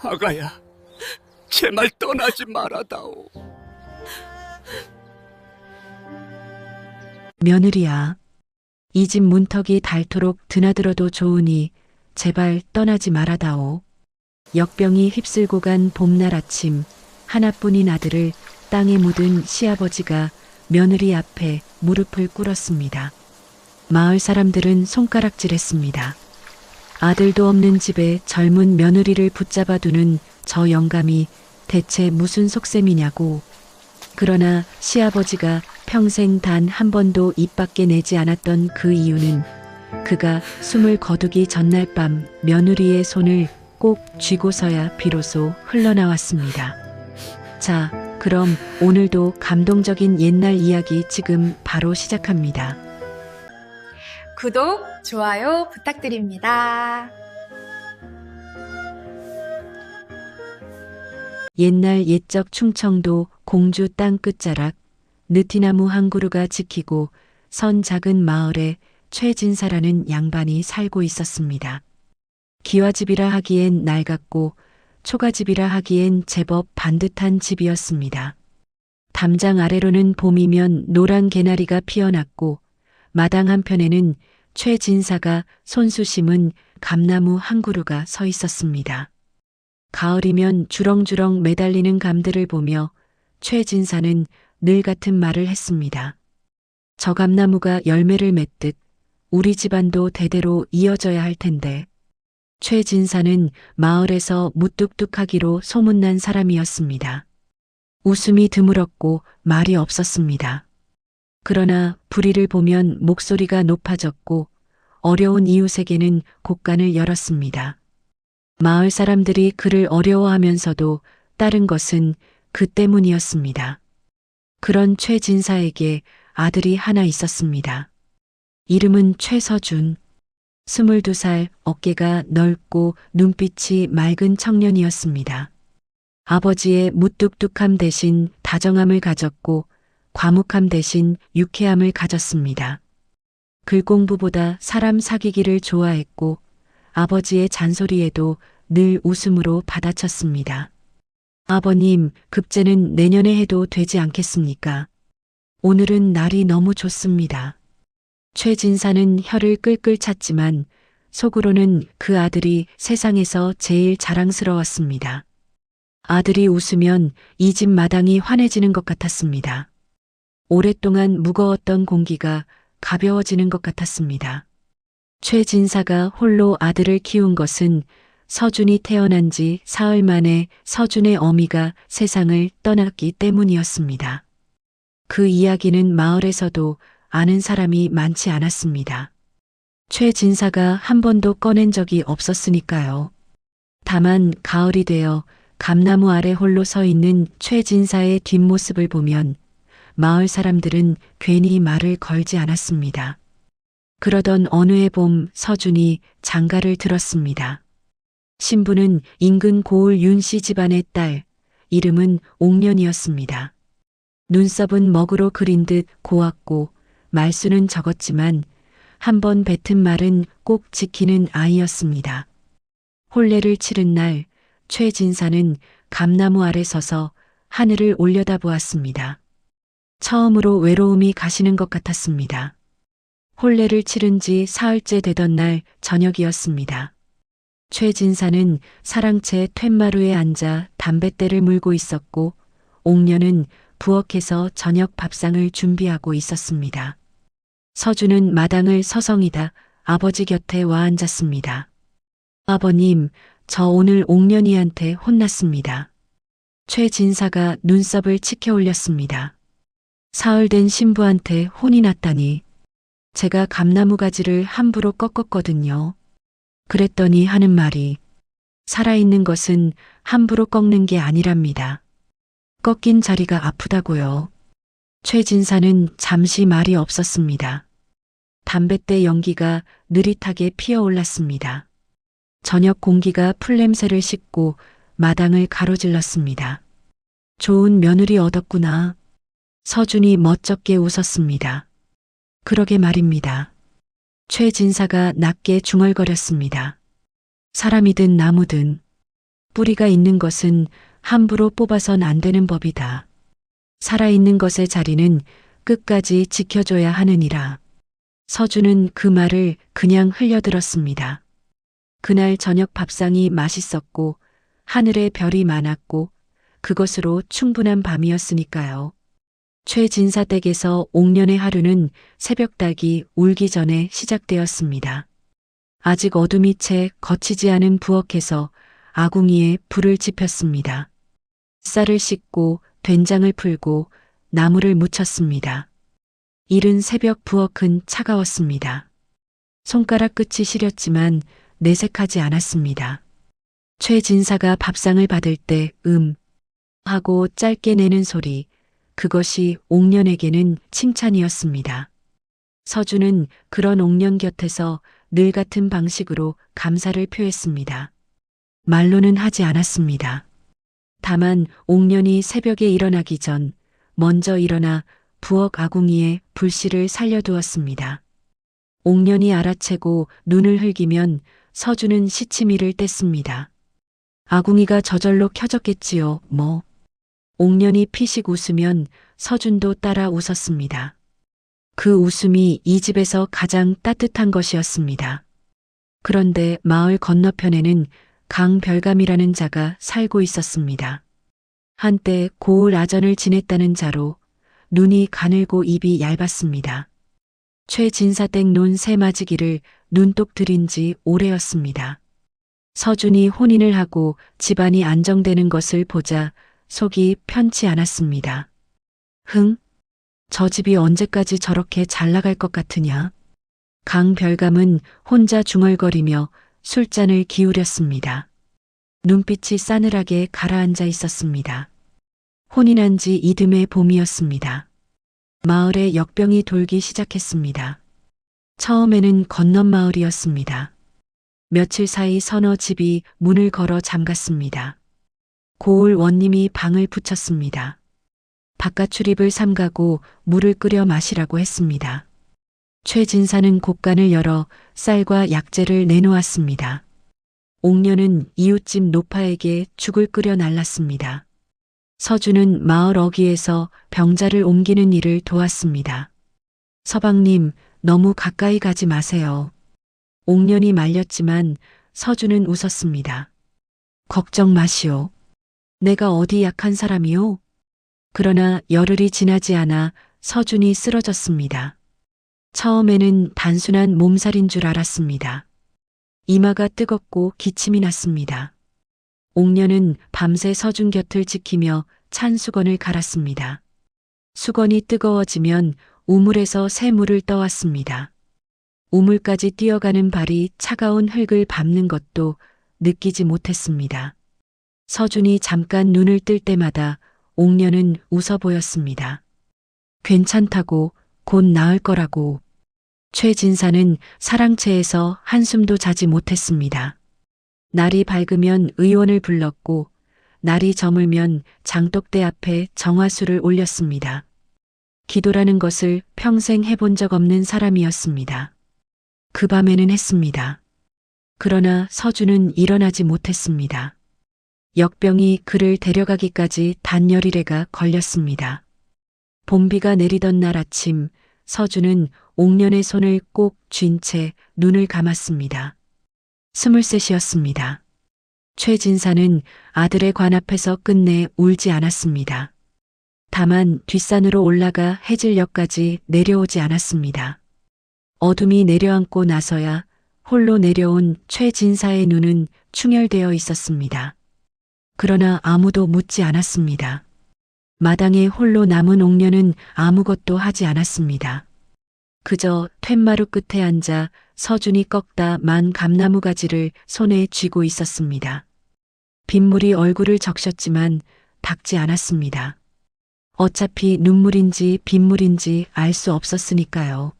아가야, 제발 떠나지 말아다오. 며느리야, 이 집 문턱이 닳도록 드나들어도 좋으니 제발 떠나지 말아다오. 역병이 휩쓸고 간 봄날 아침, 하나뿐인 아들을 땅에 묻은 시아버지가 며느리 앞에 무릎을 꿇었습니다. 마을 사람들은 손가락질했습니다. 아들도 없는 집에 젊은 며느리를 붙잡아 두는 저 영감이 대체 무슨 속셈이냐고. 그러나 시아버지가 평생 단 한 번도 입 밖에 내지 않았던 그 이유는 그가 숨을 거두기 전날 밤 며느리의 손을 꼭 쥐고서야 비로소 흘러나왔습니다. 자, 그럼 오늘도 감동적인 옛날 이야기 지금 바로 시작합니다. 구독, 좋아요 부탁드립니다. 옛날 옛적 충청도 공주 땅 끝자락 느티나무 한 그루가 지키고 선 작은 마을에 최진사라는 양반이 살고 있었습니다. 기와집이라 하기엔 낡았고 초가집이라 하기엔 제법 반듯한 집이었습니다. 담장 아래로는 봄이면 노란 개나리가 피어났고 마당 한편에는 최진사가 손수 심은 감나무 한 그루가 서 있었습니다. 가을이면 주렁주렁 매달리는 감들을 보며 최진사는 늘 같은 말을 했습니다. 저 감나무가 열매를 맺듯 우리 집안도 대대로 이어져야 할 텐데. 최진사는 마을에서 무뚝뚝하기로 소문난 사람이었습니다. 웃음이 드물었고 말이 없었습니다. 그러나 불의를 보면 목소리가 높아졌고 어려운 이웃에게는 곳간을 열었습니다. 마을 사람들이 그를 어려워하면서도 다른 것은 그 때문이었습니다. 그런 최진사에게 아들이 하나 있었습니다. 이름은 최서준. 22살, 어깨가 넓고 눈빛이 맑은 청년이었습니다. 아버지의 무뚝뚝함 대신 다정함을 가졌고 과묵함 대신 유쾌함을 가졌습니다. 글공부보다 사람 사귀기를 좋아했고 아버지의 잔소리에도 늘 웃음으로 받아쳤습니다. 아버님, 급제는 내년에 해도 되지 않겠습니까? 오늘은 날이 너무 좋습니다. 최진사는 혀를 끌끌 찼지만 속으로는 그 아들이 세상에서 제일 자랑스러웠습니다. 아들이 웃으면 이 집 마당이 환해지는 것 같았습니다. 오랫동안 무거웠던 공기가 가벼워지는 것 같았습니다. 최진사가 홀로 아들을 키운 것은 서준이 태어난 지 사흘 만에 서준의 어미가 세상을 떠났기 때문이었습니다. 그 이야기는 마을에서도 아는 사람이 많지 않았습니다. 최진사가 한 번도 꺼낸 적이 없었으니까요. 다만 가을이 되어 감나무 아래 홀로 서 있는 최진사의 뒷모습을 보면 마을 사람들은 괜히 말을 걸지 않았습니다. 그러던 어느 해 봄 서준이 장가를 들었습니다. 신부는 인근 고을 윤씨 집안의 딸, 이름은 옥년이었습니다. 눈썹은 먹으로 그린 듯 고왔고 말수는 적었지만 한 번 뱉은 말은 꼭 지키는 아이였습니다. 혼례를 치른 날 최진사는 감나무 아래 서서 하늘을 올려다보았습니다. 처음으로 외로움이 가시는 것 같았습니다. 혼례를 치른 지 사흘째 되던 날 저녁이었습니다. 최진사는 사랑채 툇마루에 앉아 담뱃대를 물고 있었고 옥녀는 부엌에서 저녁 밥상을 준비하고 있었습니다. 서준은 마당을 서성이다 아버지 곁에 와 앉았습니다. 아버님, 저 오늘 옥년이한테 혼났습니다. 최진사가 눈썹을 치켜 올렸습니다. 사흘 된 신부한테 혼이 났다니. 제가 감나무 가지를 함부로 꺾었거든요. 그랬더니 하는 말이 살아있는 것은 함부로 꺾는 게 아니랍니다. 꺾인 자리가 아프다고요. 최진사는 잠시 말이 없었습니다. 담뱃대 연기가 느릿하게 피어올랐습니다. 저녁 공기가 풀냄새를 싣고 마당을 가로질렀습니다. 좋은 며느리 얻었구나. 서준이 멋쩍게 웃었습니다. 그러게 말입니다. 최진사가 낮게 중얼거렸습니다. 사람이든 나무든 뿌리가 있는 것은 함부로 뽑아선 안 되는 법이다. 살아있는 것의 자리는 끝까지 지켜줘야 하느니라. 서준은 그 말을 그냥 흘려들었습니다. 그날 저녁 밥상이 맛있었고 하늘에 별이 많았고 그것으로 충분한 밤이었으니까요. 최진사 댁에서 옥년의 하루는 새벽닭이 울기 전에 시작되었습니다. 아직 어둠이 채 거치지 않은 부엌에서 아궁이에 불을 지폈습니다. 쌀을 씻고 된장을 풀고 나물을 무쳤습니다. 이른 새벽 부엌은 차가웠습니다. 손가락 끝이 시렸지만 내색하지 않았습니다. 최진사가 밥상을 받을 때 하고 짧게 내는 소리, 그것이 옥년에게는 칭찬이었습니다. 서준은 그런 옥년 곁에서 늘 같은 방식으로 감사를 표했습니다. 말로는 하지 않았습니다. 다만 옥년이 새벽에 일어나기 전 먼저 일어나 부엌 아궁이에 불씨를 살려두었습니다. 옥년이 알아채고 눈을 흘기면 서준은 시치미를 뗐습니다. 아궁이가 저절로 켜졌겠지요, 뭐. 옥년이 피식 웃으면 서준도 따라 웃었습니다. 그 웃음이 이 집에서 가장 따뜻한 것이었습니다. 그런데 마을 건너편에는 강별감이라는 자가 살고 있었습니다. 한때 고을 아전을 지냈다는 자로 눈이 가늘고 입이 얇았습니다. 최진사댁 논 새맞이기를 눈독 들인 지 오래였습니다. 서준이 혼인을 하고 집안이 안정되는 것을 보자 속이 편치 않았습니다. 저 집이 언제까지 저렇게 잘 나갈 것 같으냐? 강별감은 혼자 중얼거리며 술잔을 기울였습니다. 눈빛이 싸늘하게 가라앉아 있었습니다. 혼인한 지 이듬해 봄이었습니다. 마을에 역병이 돌기 시작했습니다. 처음에는 건넌 마을이었습니다. 며칠 사이 서너 집이 문을 걸어 잠갔습니다. 고을 원님이 방을 붙였습니다. 바깥 출입을 삼가고 물을 끓여 마시라고 했습니다. 최진사는 곳간을 열어 쌀과 약재를 내놓았습니다. 옥년은 이웃집 노파에게 죽을 끓여 날랐습니다. 서준은 마을 어귀에서 병자를 옮기는 일을 도왔습니다. 서방님, 너무 가까이 가지 마세요. 옥년이 말렸지만 서준은 웃었습니다. 걱정 마시오. 내가 어디 약한 사람이오? 그러나 열흘이 지나지 않아 서준이 쓰러졌습니다. 처음에는 단순한 몸살인 줄 알았습니다. 이마가 뜨겁고 기침이 났습니다. 옥년은 밤새 서준 곁을 지키며 찬 수건을 갈았습니다. 수건이 뜨거워지면 우물에서 새물을 떠왔습니다. 우물까지 뛰어가는 발이 차가운 흙을 밟는 것도 느끼지 못했습니다. 서준이 잠깐 눈을 뜰 때마다 옥년은 웃어 보였습니다. 괜찮다고, 곧 나을 거라고. 최진사는 사랑채에서 한숨도 자지 못했습니다. 날이 밝으면 의원을 불렀고 날이 저물면 장독대 앞에 정화수를 올렸습니다. 기도라는 것을 평생 해본 적 없는 사람이었습니다. 그 밤에는 했습니다. 그러나 서준은 일어나지 못했습니다. 역병이 그를 데려가기까지 단열일해가 걸렸습니다. 봄비가 내리던 날 아침 서준은 옥년의 손을 꼭 쥔 채 눈을 감았습니다. 23이었습니다. 최진사는 아들의 관 앞에서 끝내 울지 않았습니다. 다만 뒷산으로 올라가 해질역까지 내려오지 않았습니다. 어둠이 내려앉고 나서야 홀로 내려온 최진사의 눈은 충혈되어 있었습니다. 그러나 아무도 묻지 않았습니다. 마당에 홀로 남은 옥년은 아무것도 하지 않았습니다. 그저 툇마루 끝에 앉아 서준이 꺾다 만 감나무 가지를 손에 쥐고 있었습니다. 빗물이 얼굴을 적셨지만 닦지 않았습니다. 어차피 눈물인지 빗물인지 알 수 없었으니까요.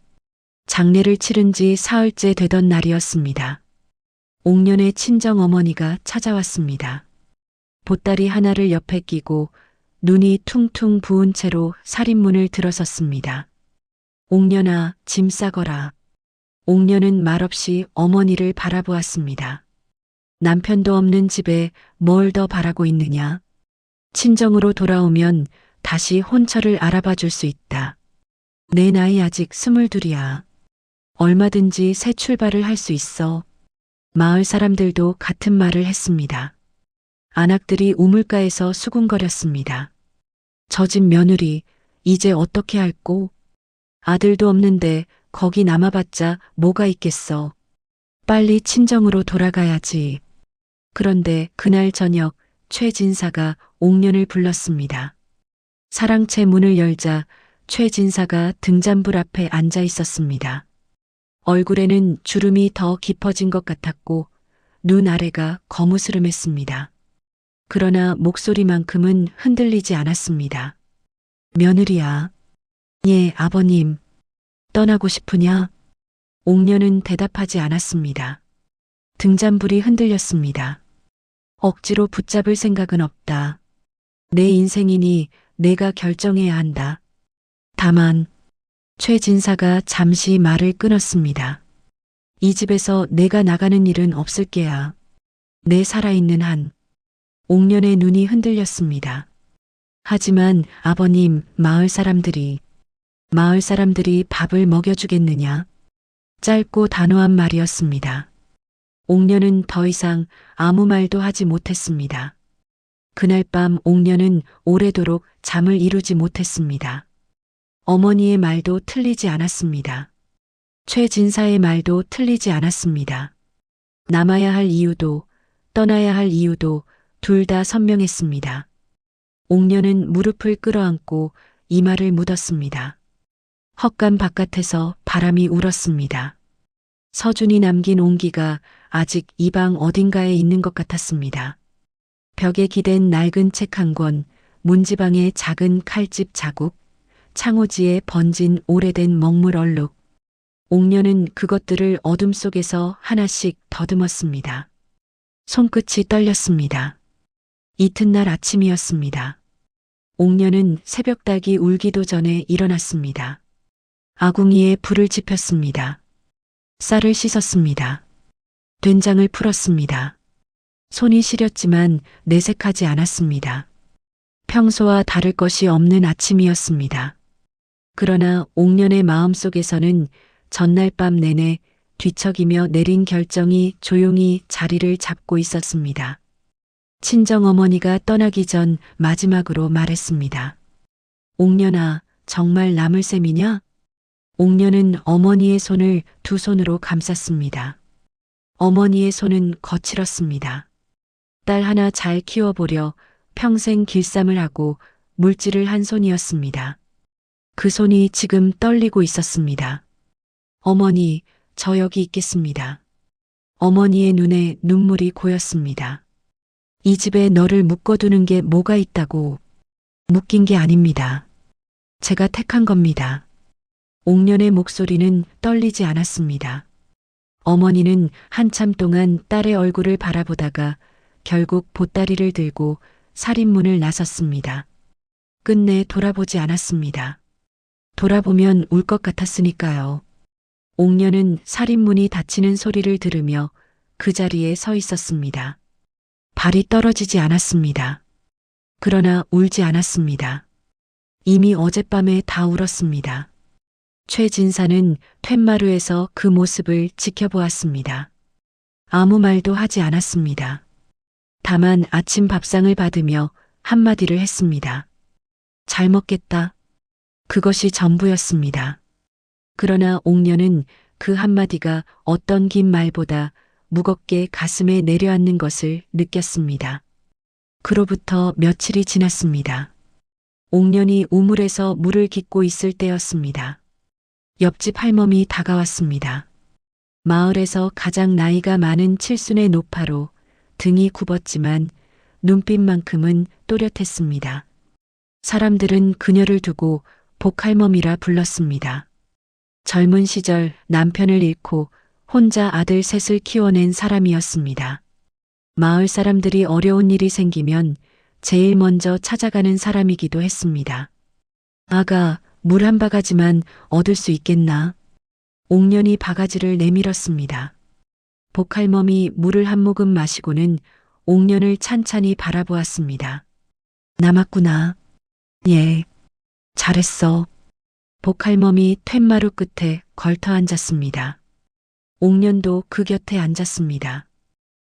장례를 치른 지 사흘째 되던 날이었습니다. 옥년의 친정어머니가 찾아왔습니다. 보따리 하나를 옆에 끼고 눈이 퉁퉁 부은 채로 살인문을 들어섰습니다. 옥년아, 짐 싸거라. 옥년은 말없이 어머니를 바라보았습니다. 남편도 없는 집에 뭘 더 바라고 있느냐? 친정으로 돌아오면 다시 혼처를 알아봐 줄 수 있다. 내 나이 아직 22이야. 얼마든지 새 출발을 할 수 있어. 마을 사람들도 같은 말을 했습니다. 안악들이 우물가에서 수군거렸습니다. 저 집 며느리 이제 어떻게 할꼬? 아들도 없는데 거기 남아봤자 뭐가 있겠어. 빨리 친정으로 돌아가야지. 그런데 그날 저녁 최진사가 옥년을 불렀습니다. 사랑채 문을 열자 최진사가 등잔불 앞에 앉아 있었습니다. 얼굴에는 주름이 더 깊어진 것 같았고 눈 아래가 거무스름했습니다. 그러나 목소리만큼은 흔들리지 않았습니다. 며느리야. 예, 아버님. 떠나고 싶으냐? 옥년은 대답하지 않았습니다. 등잔불이 흔들렸습니다. 억지로 붙잡을 생각은 없다. 내 인생이니 내가 결정해야 한다. 다만 최진사가 잠시 말을 끊었습니다. 이 집에서 내가 나가는 일은 없을 게야. 내 살아있는 한. 옥년의 눈이 흔들렸습니다. 하지만 아버님, 마을 사람들이 밥을 먹여주겠느냐? 짧고 단호한 말이었습니다. 옥년은 더 이상 아무 말도 하지 못했습니다. 그날 밤 옥년은 오래도록 잠을 이루지 못했습니다. 어머니의 말도 틀리지 않았습니다. 최진사의 말도 틀리지 않았습니다. 남아야 할 이유도 떠나야 할 이유도 둘 다 선명했습니다. 옥년은 무릎을 끌어안고 이마를 묻었습니다. 헛간 바깥에서 바람이 울었습니다. 서준이 남긴 온기가 아직 이 방 어딘가에 있는 것 같았습니다. 벽에 기댄 낡은 책 한 권, 문지방의 작은 칼집 자국, 창호지에 번진 오래된 먹물 얼룩. 옥년은 그것들을 어둠 속에서 하나씩 더듬었습니다. 손끝이 떨렸습니다. 이튿날 아침이었습니다. 옥년은 새벽닭이 울기도 전에 일어났습니다. 아궁이에 불을 지폈습니다. 쌀을 씻었습니다. 된장을 풀었습니다. 손이 시렸지만 내색하지 않았습니다. 평소와 다를 것이 없는 아침이었습니다. 그러나 옥년의 마음속에서는 전날 밤 내내 뒤척이며 내린 결정이 조용히 자리를 잡고 있었습니다. 친정어머니가 떠나기 전 마지막으로 말했습니다. 옥년아, 정말 남을 셈이냐? 옥년은 어머니의 손을 두 손으로 감쌌습니다. 어머니의 손은 거칠었습니다. 딸 하나 잘 키워보려 평생 길쌈을 하고 물질을 한 손이었습니다. 그 손이 지금 떨리고 있었습니다. 어머니, 저 여기 있겠습니다. 어머니의 눈에 눈물이 고였습니다. 이 집에 너를 묶어두는 게 뭐가 있다고. 묶인 게 아닙니다. 제가 택한 겁니다. 옥년의 목소리는 떨리지 않았습니다. 어머니는 한참 동안 딸의 얼굴을 바라보다가 결국 보따리를 들고 살인문을 나섰습니다. 끝내 돌아보지 않았습니다. 돌아보면 울 것 같았으니까요. 옥년은 살인문이 닫히는 소리를 들으며 그 자리에 서 있었습니다. 발이 떨어지지 않았습니다. 그러나 울지 않았습니다. 이미 어젯밤에 다 울었습니다. 최진사는 툇마루에서 그 모습을 지켜보았습니다. 아무 말도 하지 않았습니다. 다만 아침 밥상을 받으며 한마디를 했습니다. 잘 먹겠다. 그것이 전부였습니다. 그러나 옥년은 그 한마디가 어떤 긴 말보다 무겁게 가슴에 내려앉는 것을 느꼈습니다. 그로부터 며칠이 지났습니다. 옥년이 우물에서 물을 깃고 있을 때였습니다. 옆집 할멈이 다가왔습니다. 마을에서 가장 나이가 많은 칠순의 노파로 등이 굽었지만 눈빛만큼은 또렷했습니다. 사람들은 그녀를 두고 복할멈이라 불렀습니다. 젊은 시절 남편을 잃고 혼자 아들 셋을 키워낸 사람이었습니다. 마을 사람들이 어려운 일이 생기면 제일 먼저 찾아가는 사람이기도 했습니다. 아가, 물 한 바가지만 얻을 수 있겠나? 옥년이 바가지를 내밀었습니다. 복할멈이 물을 한 모금 마시고는 옥년을 찬찬히 바라보았습니다. 남았구나. 예. 잘했어. 복할멈이 툇마루 끝에 걸터 앉았습니다. 옥년도 그 곁에 앉았습니다.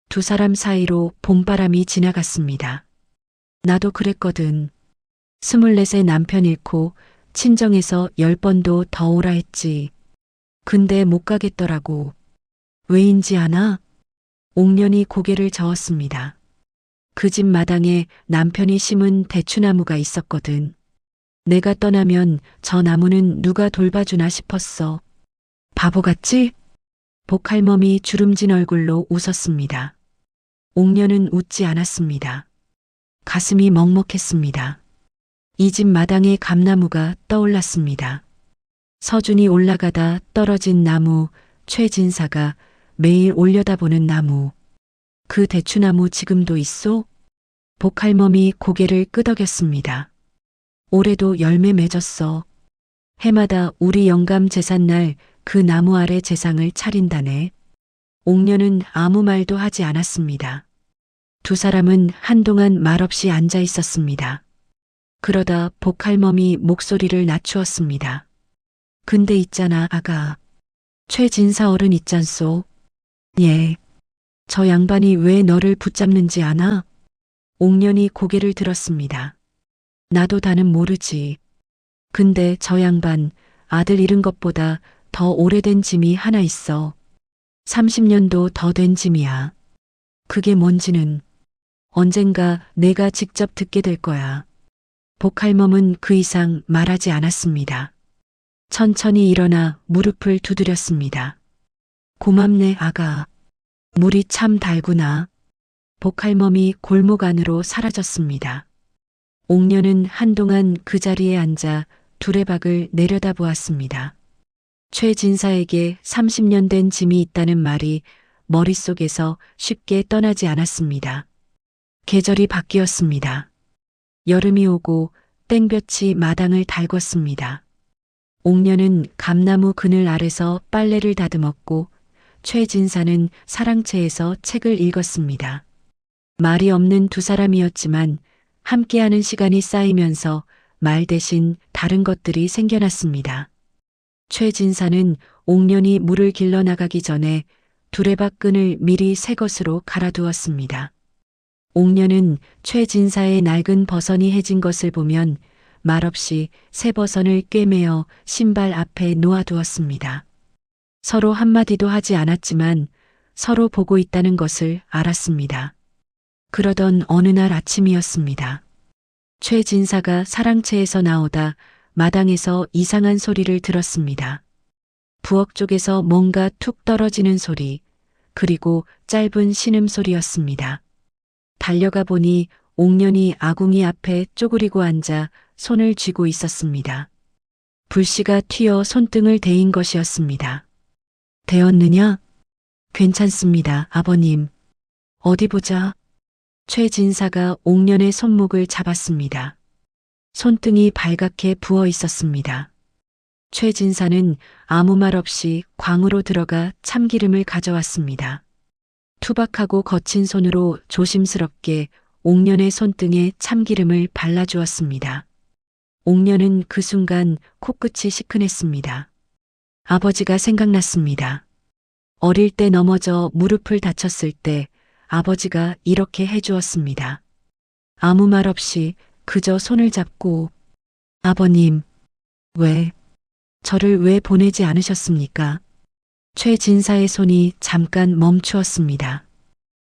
두 사람 사이로 봄바람이 지나갔습니다. 나도 그랬거든. 24세 남편 잃고 친정에서 10번도 더 오라 했지. 근데 못 가겠더라고. 왜인지 아나? 옥년이 고개를 저었습니다. 그 집 마당에 남편이 심은 대추나무가 있었거든. 내가 떠나면 저 나무는 누가 돌봐주나 싶었어. 바보 같지? 복할멈이 주름진 얼굴로 웃었습니다. 옥년은 웃지 않았습니다. 가슴이 먹먹했습니다. 이 집 마당에 감나무가 떠올랐습니다. 서준이 올라가다 떨어진 나무, 최진사가 매일 올려다보는 나무. 그 대추나무 지금도 있소? 복할멈이 고개를 끄덕였습니다. 올해도 열매 맺었어. 해마다 우리 영감 제삿날 그 나무 아래 제상을 차린다네. 옥년은 아무 말도 하지 않았습니다. 두 사람은 한동안 말없이 앉아 있었습니다. 그러다 복할멈이 목소리를 낮추었습니다. 근데 있잖아, 아가. 최진사 어른 있잖소. 예. 저 양반이 왜 너를 붙잡는지 아나? 옥년이 고개를 들었습니다. 나도 다는 모르지. 근데 저 양반 아들 잃은 것보다 더 오래된 짐이 하나 있어. 30년도 더 된 짐이야. 그게 뭔지는 언젠가 내가 직접 듣게 될 거야. 복할멈은 그 이상 말하지 않았습니다. 천천히 일어나 무릎을 두드렸습니다. 고맙네, 아가. 물이 참 달구나. 복할멈이 골목 안으로 사라졌습니다. 옥년은 한동안 그 자리에 앉아 두레박을 내려다보았습니다. 최진사에게 30년 된 짐이 있다는 말이 머릿속에서 쉽게 떠나지 않았습니다. 계절이 바뀌었습니다. 여름이 오고 땡볕이 마당을 달궜습니다. 옥년은 감나무 그늘 아래서 빨래를 다듬었고 최진사는 사랑채에서 책을 읽었습니다. 말이 없는 두 사람이었지만 함께하는 시간이 쌓이면서 말 대신 다른 것들이 생겨났습니다. 최진사는 옥년이 물을 길러 나가기 전에 두레박 끈을 미리 새 것으로 갈아두었습니다. 옥년은 최진사의 낡은 버선이 해진 것을 보면 말없이 새 버선을 꿰매어 신발 앞에 놓아두었습니다. 서로 한마디도 하지 않았지만 서로 보고 있다는 것을 알았습니다. 그러던 어느 날 아침이었습니다. 최진사가 사랑채에서 나오다 마당에서 이상한 소리를 들었습니다. 부엌 쪽에서 뭔가 툭 떨어지는 소리, 그리고 짧은 신음소리였습니다. 달려가 보니 옥년이 아궁이 앞에 쪼그리고 앉아 손을 쥐고 있었습니다. 불씨가 튀어 손등을 데인 것이었습니다. 되었느냐? 괜찮습니다, 아버님. 어디 보자. 최진사가 옥년의 손목을 잡았습니다. 손등이 발갛게 부어 있었습니다. 최진사는 아무 말 없이 광으로 들어가 참기름을 가져왔습니다. 투박하고 거친 손으로 조심스럽게 옥년의 손등에 참기름을 발라주었습니다. 옥년은 그 순간 코끝이 시큰했습니다. 아버지가 생각났습니다. 어릴 때 넘어져 무릎을 다쳤을 때 아버지가 이렇게 해주었습니다. 아무 말 없이 그저 손을 잡고 아버님, 저를 왜 보내지 않으셨습니까? 최진사의 손이 잠깐 멈추었습니다.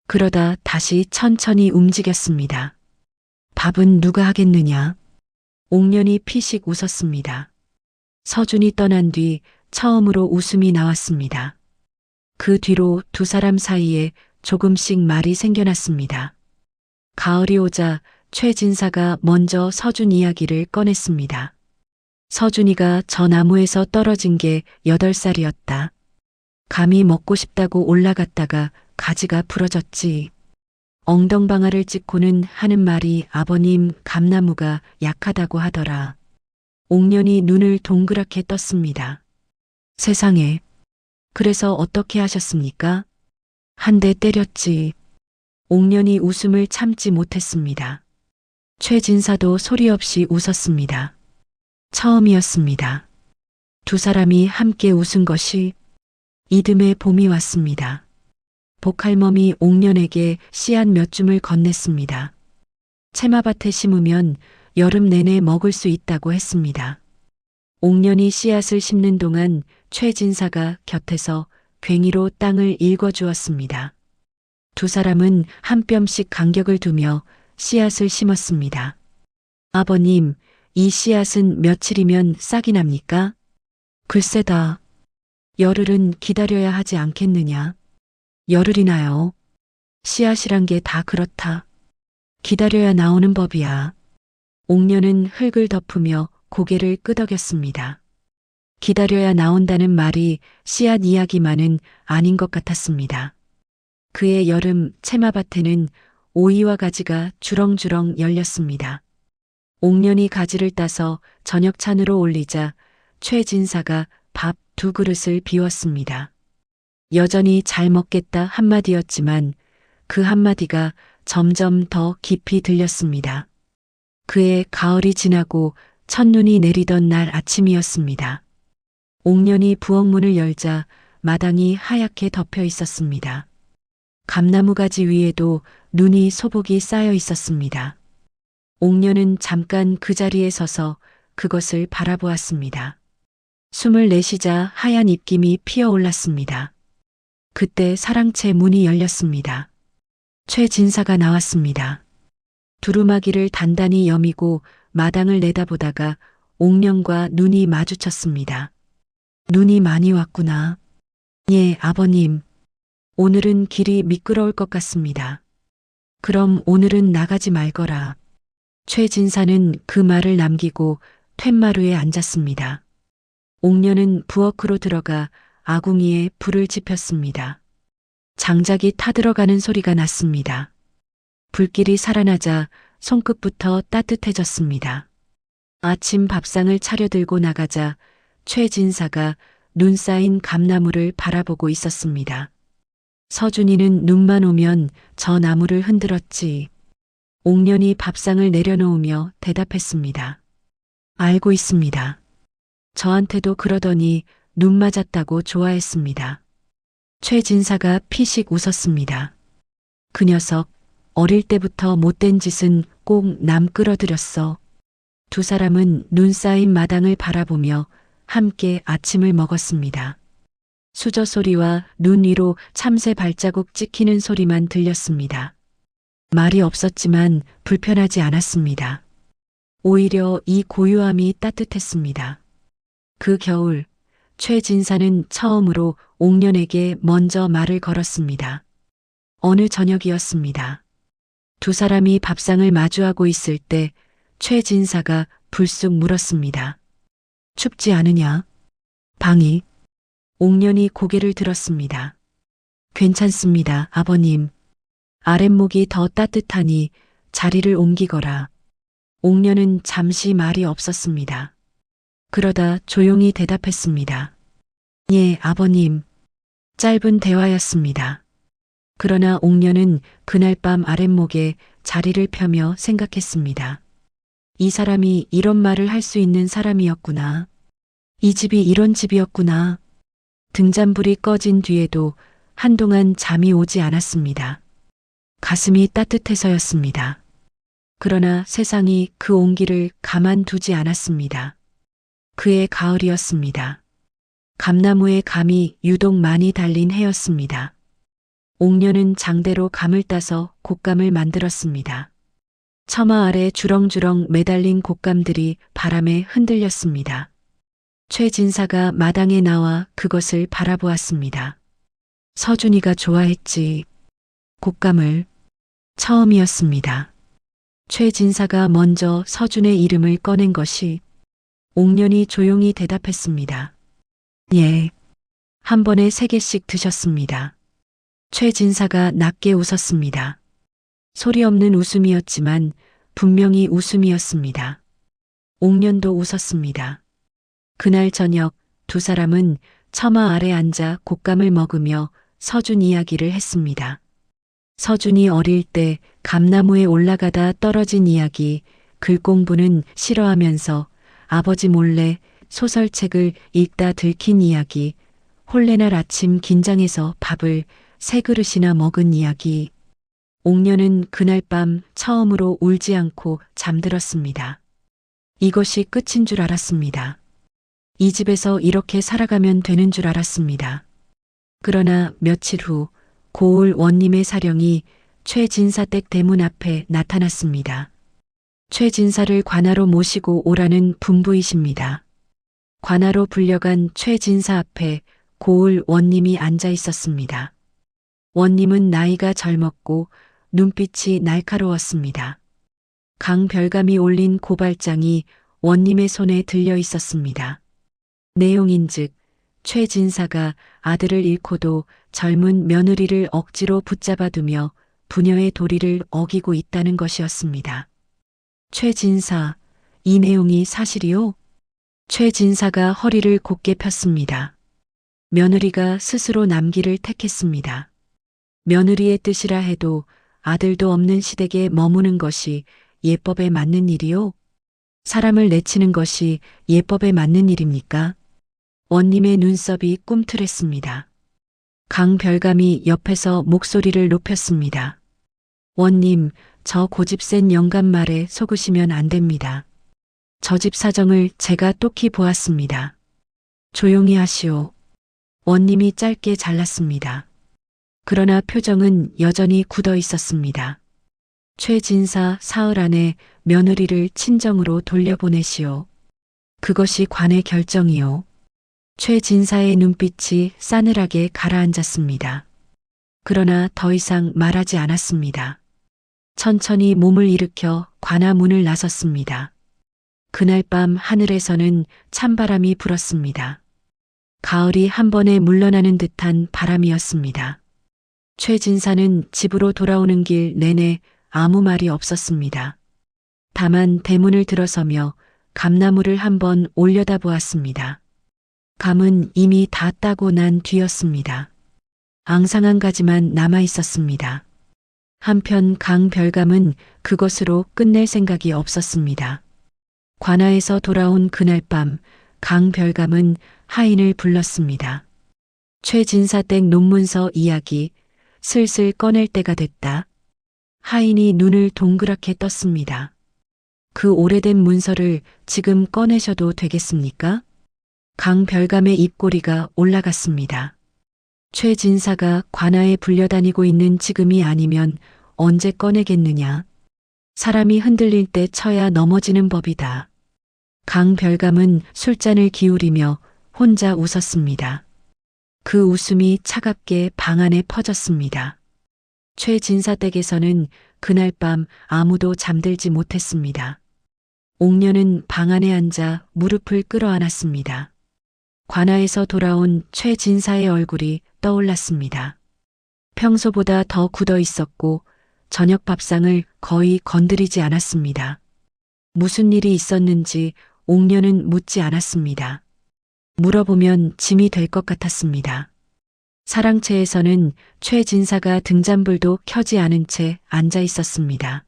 그러다 다시 천천히 움직였습니다. 밥은 누가 하겠느냐? 옥년이 피식 웃었습니다. 서준이 떠난 뒤 처음으로 웃음이 나왔습니다. 그 뒤로 두 사람 사이에 조금씩 말이 생겨났습니다. 가을이 오자 최진사가 먼저 서준 이야기를 꺼냈습니다. 서준이가 저 나무에서 떨어진 게 8살이었다. 감이 먹고 싶다고 올라갔다가 가지가 부러졌지. 엉덩방아를 찍고는 하는 말이 아버님 감나무가 약하다고 하더라. 옥년이 눈을 동그랗게 떴습니다. 세상에. 그래서 어떻게 하셨습니까? 한 대 때렸지. 옥년이 웃음을 참지 못했습니다. 최진사도 소리 없이 웃었습니다. 처음이었습니다. 두 사람이 함께 웃은 것이. 이듬해 봄이 왔습니다. 복할멈이 옥년에게 씨앗 몇 줌을 건넸습니다. 채마밭에 심으면 여름 내내 먹을 수 있다고 했습니다. 옥년이 씨앗을 심는 동안 최진사가 곁에서 괭이로 땅을 일궈주었습니다. 두 사람은 한 뼘씩 간격을 두며 씨앗을 심었습니다. 아버님, 이 씨앗은 며칠이면 싹이 납니까? 글쎄다. 열흘은 기다려야 하지 않겠느냐? 열흘이나요? 씨앗이란 게 다 그렇다. 기다려야 나오는 법이야. 옥년은 흙을 덮으며 고개를 끄덕였습니다. 기다려야 나온다는 말이 씨앗 이야기만은 아닌 것 같았습니다. 그의 여름 채마밭에는 오이와 가지가 주렁주렁 열렸습니다. 옥년이 가지를 따서 저녁찬으로 올리자 최진사가 밥 2그릇을 비웠습니다. 여전히 잘 먹겠다 한마디였지만 그 한마디가 점점 더 깊이 들렸습니다. 그의 가을이 지나고 첫눈이 내리던 날 아침이었습니다. 옥년이 부엌문을 열자 마당이 하얗게 덮여 있었습니다. 감나무 가지 위에도 눈이 소복이 쌓여 있었습니다. 옥년은 잠깐 그 자리에 서서 그것을 바라보았습니다. 숨을 내쉬자 하얀 입김이 피어올랐습니다. 그때 사랑채 문이 열렸습니다. 최진사가 나왔습니다. 두루마기를 단단히 여미고 마당을 내다보다가 옥년과 눈이 마주쳤습니다. 눈이 많이 왔구나. 예, 아버님. 오늘은 길이 미끄러울 것 같습니다. 그럼 오늘은 나가지 말거라. 최진사는 그 말을 남기고 툇마루에 앉았습니다. 옥년은 부엌으로 들어가 아궁이에 불을 지폈습니다. 장작이 타들어가는 소리가 났습니다. 불길이 살아나자 손끝부터 따뜻해졌습니다. 아침 밥상을 차려들고 나가자 최진사가 눈 쌓인 감나무를 바라보고 있었습니다. 서준이는 눈만 오면 저 나무를 흔들었지. 옥년이 밥상을 내려놓으며 대답했습니다. 알고 있습니다. 저한테도 그러더니 눈 맞았다고 좋아했습니다. 최진사가 피식 웃었습니다. 그 녀석 어릴 때부터 못된 짓은 꼭 남 끌어들였어. 두 사람은 눈 쌓인 마당을 바라보며 함께 아침을 먹었습니다. 수저 소리와 눈 위로 참새 발자국 찍히는 소리만 들렸습니다. 말이 없었지만 불편하지 않았습니다. 오히려 이 고요함이 따뜻했습니다. 그 겨울 최진사는 처음으로 옥년에게 먼저 말을 걸었습니다. 어느 저녁이었습니다. 두 사람이 밥상을 마주하고 있을 때 최진사가 불쑥 물었습니다. 춥지 않으냐? 방이. 옥년이 고개를 들었습니다. 괜찮습니다, 아버님. 아랫목이 더 따뜻하니 자리를 옮기거라. 옥년은 잠시 말이 없었습니다. 그러다 조용히 대답했습니다. 예, 아버님. 짧은 대화였습니다. 그러나 옥년은 그날 밤 아랫목에 자리를 펴며 생각했습니다. 이 사람이 이런 말을 할 수 있는 사람이었구나. 이 집이 이런 집이었구나. 등잔불이 꺼진 뒤에도 한동안 잠이 오지 않았습니다. 가슴이 따뜻해서였습니다. 그러나 세상이 그 온기를 가만두지 않았습니다. 그의 가을이었습니다. 감나무에 감이 유독 많이 달린 해였습니다. 옥년은 장대로 감을 따서 곶감을 만들었습니다. 처마 아래 주렁주렁 매달린 곶감들이 바람에 흔들렸습니다. 최진사가 마당에 나와 그것을 바라보았습니다. 서준이가 좋아했지. 곶감을. 처음이었습니다. 최진사가 먼저 서준의 이름을 꺼낸 것이. 옥년이 조용히 대답했습니다. 예. 한 번에 3개씩 드셨습니다. 최진사가 낮게 웃었습니다. 소리 없는 웃음이었지만 분명히 웃음이었습니다. 옥년도 웃었습니다. 그날 저녁 두 사람은 처마 아래 앉아 곶감을 먹으며 서준 이야기를 했습니다. 서준이 어릴 때 감나무에 올라가다 떨어진 이야기, 글 공부는 싫어하면서 아버지 몰래 소설책을 읽다 들킨 이야기, 홀레날 아침 긴장해서 밥을 3그릇이나 먹은 이야기. 옥녀는 그날 밤 처음으로 울지 않고 잠들었습니다. 이것이 끝인 줄 알았습니다. 이 집에서 이렇게 살아가면 되는 줄 알았습니다. 그러나 며칠 후 고을 원님의 사령이 최진사댁 대문 앞에 나타났습니다. 최진사를 관하로 모시고 오라는 분부이십니다. 관하로 불려간 최진사 앞에 고을 원님이 앉아 있었습니다. 원님은 나이가 젊었고 눈빛이 날카로웠습니다. 강별감이 올린 고발장이 원님의 손에 들려 있었습니다. 내용인즉 최진사가 아들을 잃고도 젊은 며느리를 억지로 붙잡아두며 부녀의 도리를 어기고 있다는 것이었습니다. 최진사, 이 내용이 사실이요? 최진사가 허리를 곧게 폈습니다. 며느리가 스스로 남기를 택했습니다. 며느리의 뜻이라 해도 아들도 없는 시댁에 머무는 것이 예법에 맞는 일이요? 사람을 내치는 것이 예법에 맞는 일입니까? 원님의 눈썹이 꿈틀했습니다. 강별감이 옆에서 목소리를 높였습니다. 원님, 저 고집센 영감 말에 속으시면 안 됩니다. 저 집 사정을 제가 똑히 보았습니다. 조용히 하시오. 원님이 짧게 잘랐습니다. 그러나 표정은 여전히 굳어 있었습니다. 최진사 사흘 안에 며느리를 친정으로 돌려보내시오. 그것이 관의 결정이요. 최진사의 눈빛이 싸늘하게 가라앉았습니다. 그러나 더 이상 말하지 않았습니다. 천천히 몸을 일으켜 관아 문을 나섰습니다. 그날 밤 하늘에서는 찬바람이 불었습니다. 가을이 한 번에 물러나는 듯한 바람이었습니다. 최진사는 집으로 돌아오는 길 내내 아무 말이 없었습니다. 다만 대문을 들어서며 감나무를 한번 올려다보았습니다. 감은 이미 다 따고 난 뒤였습니다. 앙상한 가지만 남아 있었습니다. 한편 강별감은 그것으로 끝낼 생각이 없었습니다. 관아에서 돌아온 그날 밤 강별감은 하인을 불렀습니다. 최진사댁 논문서 이야기 슬슬 꺼낼 때가 됐다. 하인이 눈을 동그랗게 떴습니다. 그 오래된 문서를 지금 꺼내셔도 되겠습니까? 강별감의 입꼬리가 올라갔습니다. 최진사가 관아에 불려다니고 있는 지금이 아니면 언제 꺼내겠느냐. 사람이 흔들릴 때 쳐야 넘어지는 법이다. 강별감은 술잔을 기울이며 혼자 웃었습니다. 그 웃음이 차갑게 방 안에 퍼졌습니다. 최진사 댁에서는 그날 밤 아무도 잠들지 못했습니다. 옥녀는 방 안에 앉아 무릎을 끌어안았습니다. 관아에서 돌아온 최진사의 얼굴이 떠올랐습니다. 평소보다 더 굳어 있었고 저녁 밥상을 거의 건드리지 않았습니다. 무슨 일이 있었는지 옥녀는 묻지 않았습니다. 물어보면 짐이 될 것 같았습니다. 사랑채에서는 최진사가 등잔불도 켜지 않은 채 앉아 있었습니다.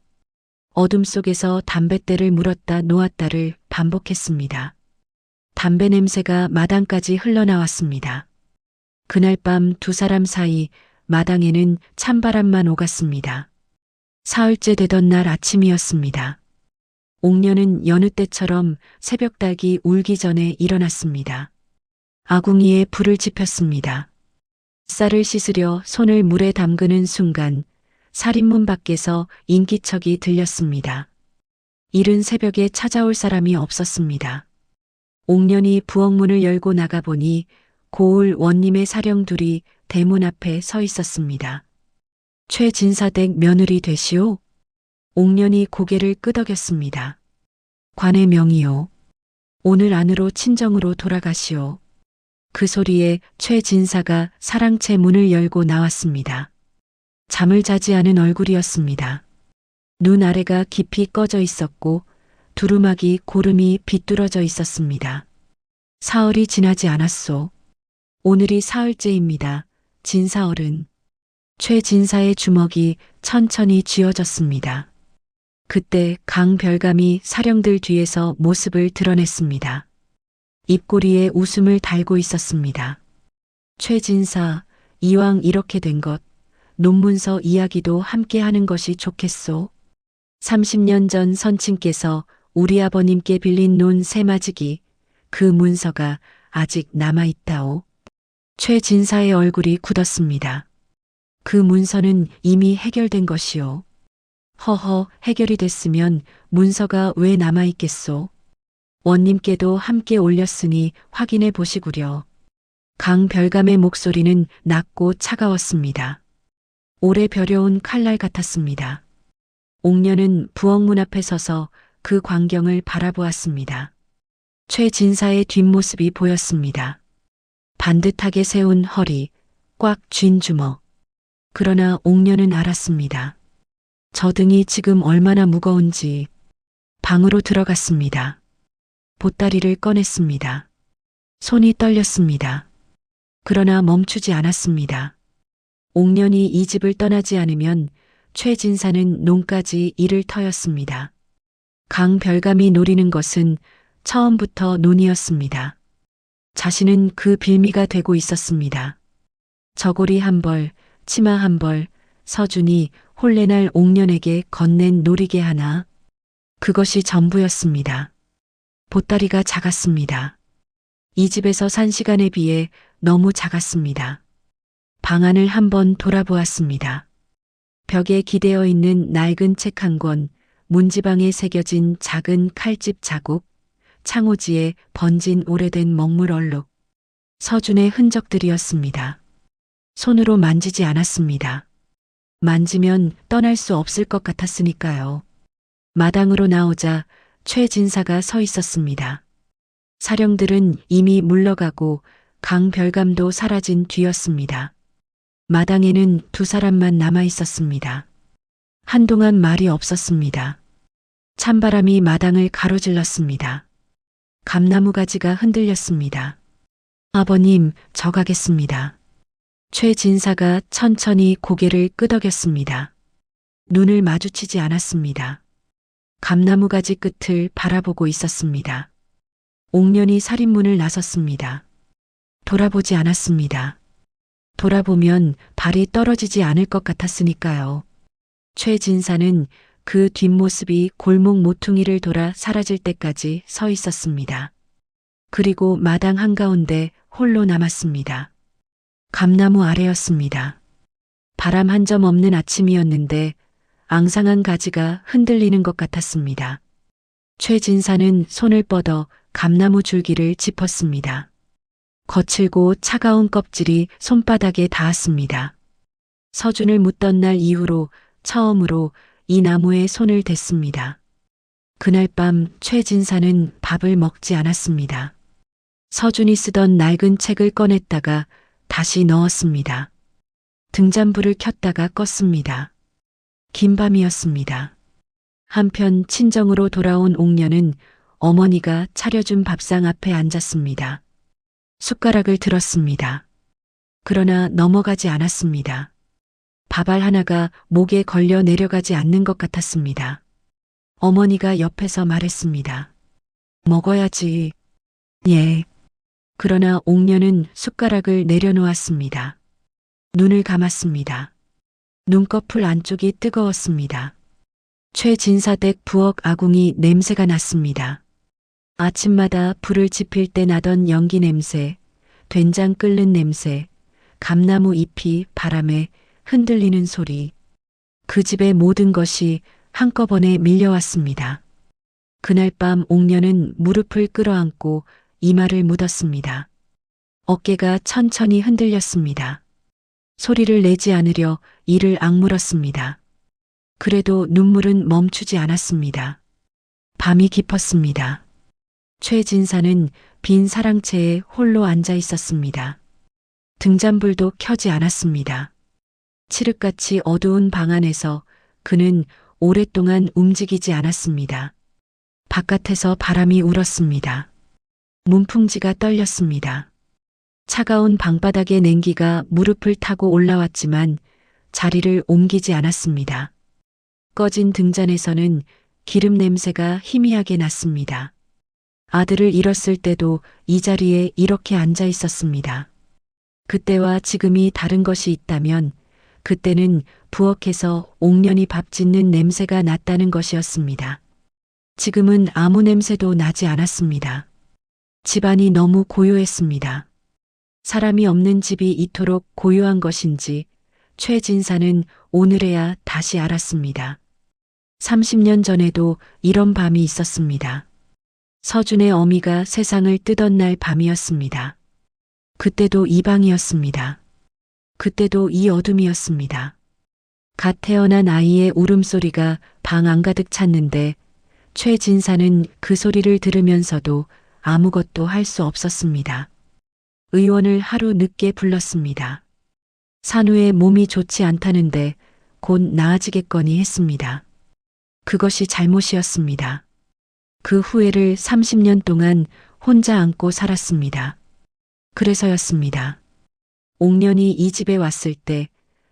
어둠 속에서 담뱃대를 물었다 놓았다를 반복했습니다. 담배 냄새가 마당까지 흘러나왔습니다. 그날 밤 두 사람 사이 마당에는 찬바람만 오갔습니다. 사흘째 되던 날 아침이었습니다. 옥녀는 여느 때처럼 새벽닭이 울기 전에 일어났습니다. 아궁이에 불을 지폈습니다. 쌀을 씻으려 손을 물에 담그는 순간 살인문 밖에서 인기척이 들렸습니다. 이른 새벽에 찾아올 사람이 없었습니다. 옥년이 부엌문을 열고 나가보니 고을 원님의 사령 둘이 대문 앞에 서 있었습니다. 최진사댁 며느리 되시오? 옥년이 고개를 끄덕였습니다. 관의 명이요. 오늘 안으로 친정으로 돌아가시오. 그 소리에 최진사가 사랑채 문을 열고 나왔습니다. 잠을 자지 않은 얼굴이었습니다. 눈 아래가 깊이 꺼져 있었고 두루마기 고름이 비뚤어져 있었습니다. 사흘이 지나지 않았소. 오늘이 사흘째입니다. 진사어른. 최진사의 주먹이 천천히 쥐어졌습니다. 그때 강별감이 사령들 뒤에서 모습을 드러냈습니다. 입꼬리에 웃음을 달고 있었습니다. 최진사, 이왕 이렇게 된 것, 논문서 이야기도 함께 하는 것이 좋겠소. 30년 전 선친께서 우리 아버님께 빌린 논 세마지기, 그 문서가 아직 남아있다오. 최진사의 얼굴이 굳었습니다. 그 문서는 이미 해결된 것이오. 허허, 해결이 됐으면 문서가 왜 남아있겠소? 원님께도 함께 올렸으니 확인해 보시구려. 강별감의 목소리는 낮고 차가웠습니다. 오래 벼려온 칼날 같았습니다. 옥녀는 부엌문 앞에 서서 그 광경을 바라보았습니다. 최진사의 뒷모습이 보였습니다. 반듯하게 세운 허리, 꽉 쥔 주먹. 그러나 옥녀는 알았습니다. 저 등이 지금 얼마나 무거운지. 방으로 들어갔습니다. 보따리를 꺼냈습니다. 손이 떨렸습니다. 그러나 멈추지 않았습니다. 옥년이 이 집을 떠나지 않으면 최진사는 논까지 이를 터였습니다. 강별감이 노리는 것은 처음부터 논이었습니다. 자신은 그 빌미가 되고 있었습니다. 저고리 한 벌, 치마 한 벌, 서준이 홀레날 옥년에게 건넨 놀이개 하나. 그것이 전부였습니다. 보따리가 작았습니다. 이 집에서 산 시간에 비해 너무 작았습니다. 방안을 한번 돌아보았습니다. 벽에 기대어 있는 낡은 책 한 권, 문지방에 새겨진 작은 칼집 자국, 창호지에 번진 오래된 먹물 얼룩, 서준의 흔적들이었습니다. 손으로 만지지 않았습니다. 만지면 떠날 수 없을 것 같았으니까요. 마당으로 나오자 최진사가 서 있었습니다. 사령들은 이미 물러가고 강별감도 사라진 뒤였습니다. 마당에는 두 사람만 남아 있었습니다. 한동안 말이 없었습니다. 찬바람이 마당을 가로질렀습니다. 감나무 가지가 흔들렸습니다. 아버님, 저 가겠습니다. 최진사가 천천히 고개를 끄덕였습니다. 눈을 마주치지 않았습니다. 감나무 가지 끝을 바라보고 있었습니다. 옥년이 살인문을 나섰습니다. 돌아보지 않았습니다. 돌아보면 발이 떨어지지 않을 것 같았으니까요. 최진사는 그 뒷모습이 골목 모퉁이를 돌아 사라질 때까지 서 있었습니다. 그리고 마당 한가운데 홀로 남았습니다. 감나무 아래였습니다. 바람 한 점 없는 아침이었는데 앙상한 가지가 흔들리는 것 같았습니다. 최진사는 손을 뻗어 감나무 줄기를 짚었습니다. 거칠고 차가운 껍질이 손바닥에 닿았습니다. 서준을 묻던 날 이후로 처음으로 이 나무에 손을 댔습니다. 그날 밤 최진사는 밥을 먹지 않았습니다. 서준이 쓰던 낡은 책을 꺼냈다가 다시 넣었습니다. 등잔불을 켰다가 껐습니다. 긴 밤이었습니다. 한편 친정으로 돌아온 옥녀는 어머니가 차려준 밥상 앞에 앉았습니다. 숟가락을 들었습니다. 그러나 넘어가지 않았습니다. 밥알 하나가 목에 걸려 내려가지 않는 것 같았습니다. 어머니가 옆에서 말했습니다. 먹어야지. 예. 그러나 옥녀는 숟가락을 내려놓았습니다. 눈을 감았습니다. 눈꺼풀 안쪽이 뜨거웠습니다. 최진사댁 부엌 아궁이 냄새가 났습니다. 아침마다 불을 지필 때 나던 연기 냄새, 된장 끓는 냄새, 감나무 잎이 바람에 흔들리는 소리. 그 집의 모든 것이 한꺼번에 밀려왔습니다. 그날 밤 옥녀는 무릎을 끌어안고 이마를 묻었습니다. 어깨가 천천히 흔들렸습니다. 소리를 내지 않으려 이를 악물었습니다. 그래도 눈물은 멈추지 않았습니다. 밤이 깊었습니다. 최진사는 빈 사랑채에 홀로 앉아 있었습니다. 등잔불도 켜지 않았습니다. 칠흑같이 어두운 방 안에서 그는 오랫동안 움직이지 않았습니다. 바깥에서 바람이 울었습니다. 문풍지가 떨렸습니다. 차가운 방바닥의 냉기가 무릎을 타고 올라왔지만 자리를 옮기지 않았습니다. 꺼진 등잔에서는 기름 냄새가 희미하게 났습니다. 아들을 잃었을 때도 이 자리에 이렇게 앉아 있었습니다. 그때와 지금이 다른 것이 있다면 그때는 부엌에서 옥년이 밥 짓는 냄새가 났다는 것이었습니다. 지금은 아무 냄새도 나지 않았습니다. 집안이 너무 고요했습니다. 사람이 없는 집이 이토록 고요한 것인지 최진사는 오늘에야 다시 알았습니다. 30년 전에도 이런 밤이 있었습니다. 서준의 어미가 세상을 뜨던 날 밤이었습니다. 그때도 이 방이었습니다. 그때도 이 어둠이었습니다. 갓 태어난 아이의 울음소리가 방 안가득 찼는데 최진사는 그 소리를 들으면서도 아무것도 할 수 없었습니다. 의원을 하루 늦게 불렀습니다. 산후의 몸이 좋지 않다는데 곧 나아지겠거니 했습니다. 그것이 잘못이었습니다. 그 후회를 30년 동안 혼자 안고 살았습니다. 그래서였습니다. 옥년이 이 집에 왔을 때